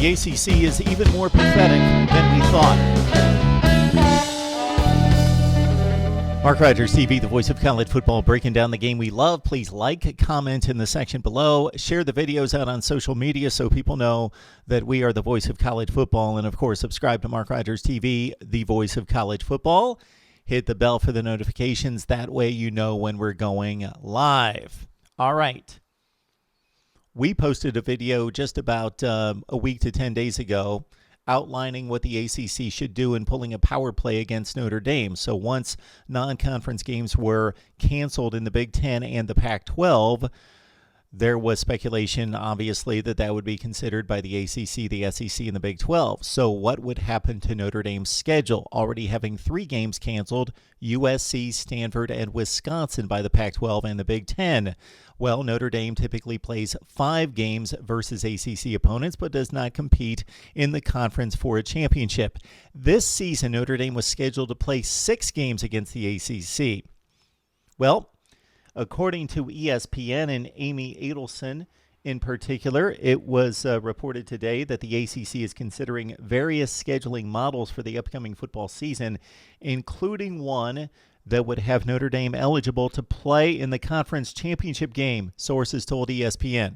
The ACC is even more pathetic than we thought. Mark Rogers TV, the voice of college football, breaking down the game we love. Please like, comment in the section below. Share the videos out on social media so people know that we are the voice of college football. And, of course, subscribe to Mark Rogers TV, the voice of college football. Hit the bell for the notifications. That way you know when we're going live. All right. We posted a video just about a week to 10 days ago outlining what the ACC should do in pulling a power play against Notre Dame. So once non-conference games were canceled in the Big Ten and the Pac-12, there was speculation, obviously, that that would be considered by the ACC, the SEC, and the Big 12. So what would happen to Notre Dame's schedule? Already having 3 games canceled, USC, Stanford, and Wisconsin by the Pac-12 and the Big 10. Well, Notre Dame typically plays 5 games versus ACC opponents, but does not compete in the conference for a championship. This season, Notre Dame was scheduled to play 6 games against the ACC. Well, according to ESPN and Amy Adelson in particular, it was reported today that the ACC is considering various scheduling models for the upcoming football season, including one that would have Notre Dame eligible to play in the conference championship game, sources told ESPN.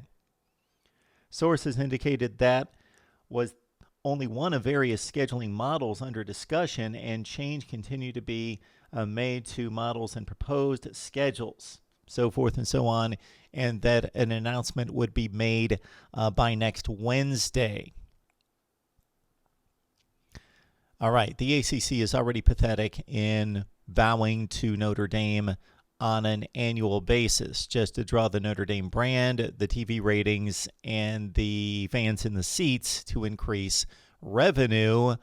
Sources indicated that was only one of various scheduling models under discussion, and change continued to be made to models and proposed schedules, so forth and so on, and that an announcement would be made by next Wednesday. All right, the ACC is already pathetic in bowing to Notre Dame on an annual basis just to draw the Notre Dame brand, the TV ratings, and the fans in the seats to increase revenue,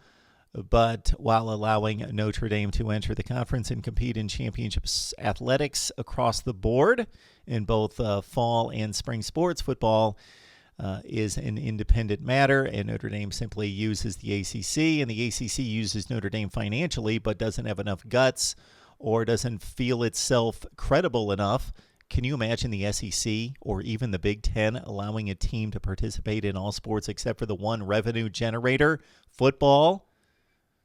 but while allowing Notre Dame to enter the conference and compete in championship athletics across the board in both fall and spring sports, football is an independent matter, and Notre Dame simply uses the ACC, and the ACC uses Notre Dame financially but doesn't have enough guts or doesn't feel itself credible enough. Can you imagine the SEC or even the Big Ten allowing a team to participate in all sports except for the one revenue generator, football,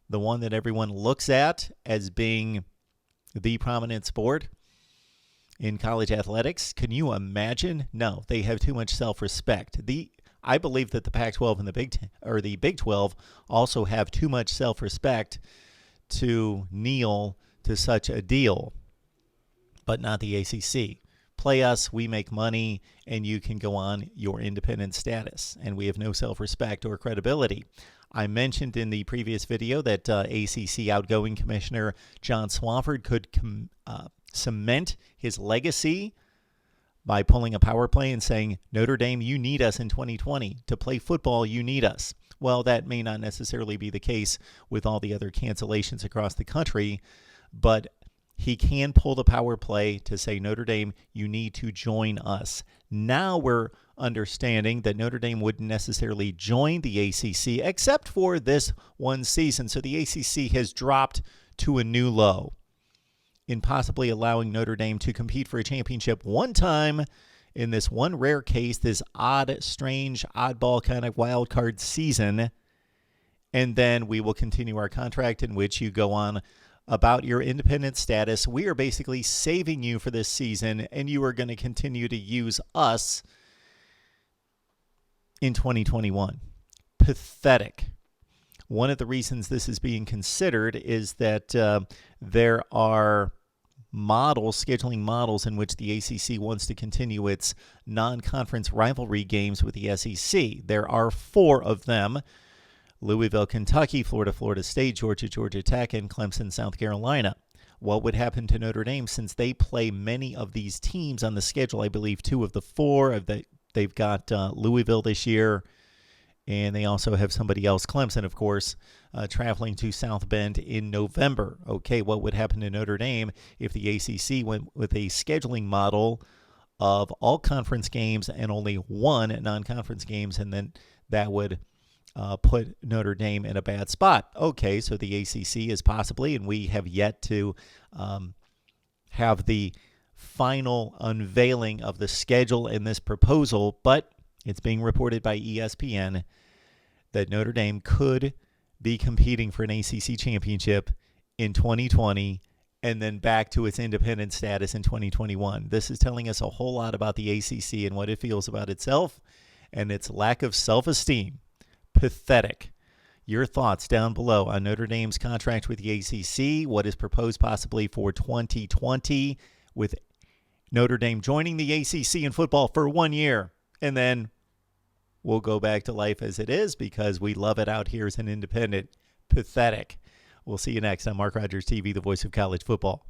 the one that everyone looks at as being the prominent sport in college athletics? Can you imagine? No, they have too much self-respect. I believe that the Pac-12 and the Big 12 also have too much self-respect to kneel to such a deal, but not the ACC. Play us, we make money, and you can go on your independent status. And we have no self-respect or credibility. I mentioned in the previous video that ACC outgoing Commissioner John Swofford could cement his legacy by pulling a power play and saying, Notre Dame, you need us in 2020. To play football, you need us. Well, that may not necessarily be the case with all the other cancellations across the country, but he can pull the power play to say, Notre Dame, you need to join us. Now we're understanding that Notre Dame wouldn't necessarily join the ACC except for this one season. So the ACC has dropped to a new low in possibly allowing Notre Dame to compete for a championship one time in this one rare case, this odd, strange, oddball kind of wild card season. And then we will continue our contract in which you go on about your independent status. We are basically saving you for this season, and you are going to continue to use us in 2021. Pathetic. One of the reasons this is being considered is that there are scheduling models in which the ACC wants to continue its non-conference rivalry games with the SEC. There are 4 of them: Louisville, Kentucky, Florida, Florida State, Georgia, Georgia Tech, and Clemson, South Carolina. What would happen to Notre Dame since they play many of these teams on the schedule? I believe 2 of the 4. They've got Louisville this year, and they also have somebody else, Clemson, of course, traveling to South Bend in November. Okay, what would happen to Notre Dame if the ACC went with a scheduling model of all conference games and only 1 non-conference games, and then that would put Notre Dame in a bad spot? Okay, so the ACC is possibly, and we have yet to have the final unveiling of the schedule in this proposal, but it's being reported by ESPN that Notre Dame could be competing for an ACC championship in 2020 and then back to its independent status in 2021. This is telling us a whole lot about the ACC and what it feels about itself and its lack of self-esteem. Pathetic. Your thoughts down below on Notre Dame's contract with the ACC, what is proposed possibly for 2020 with Notre Dame joining the ACC in football for 1 year, and then we'll go back to life as it is because we love it out here as an independent. Pathetic. We'll see you next on Mark Rogers TV, the voice of college football.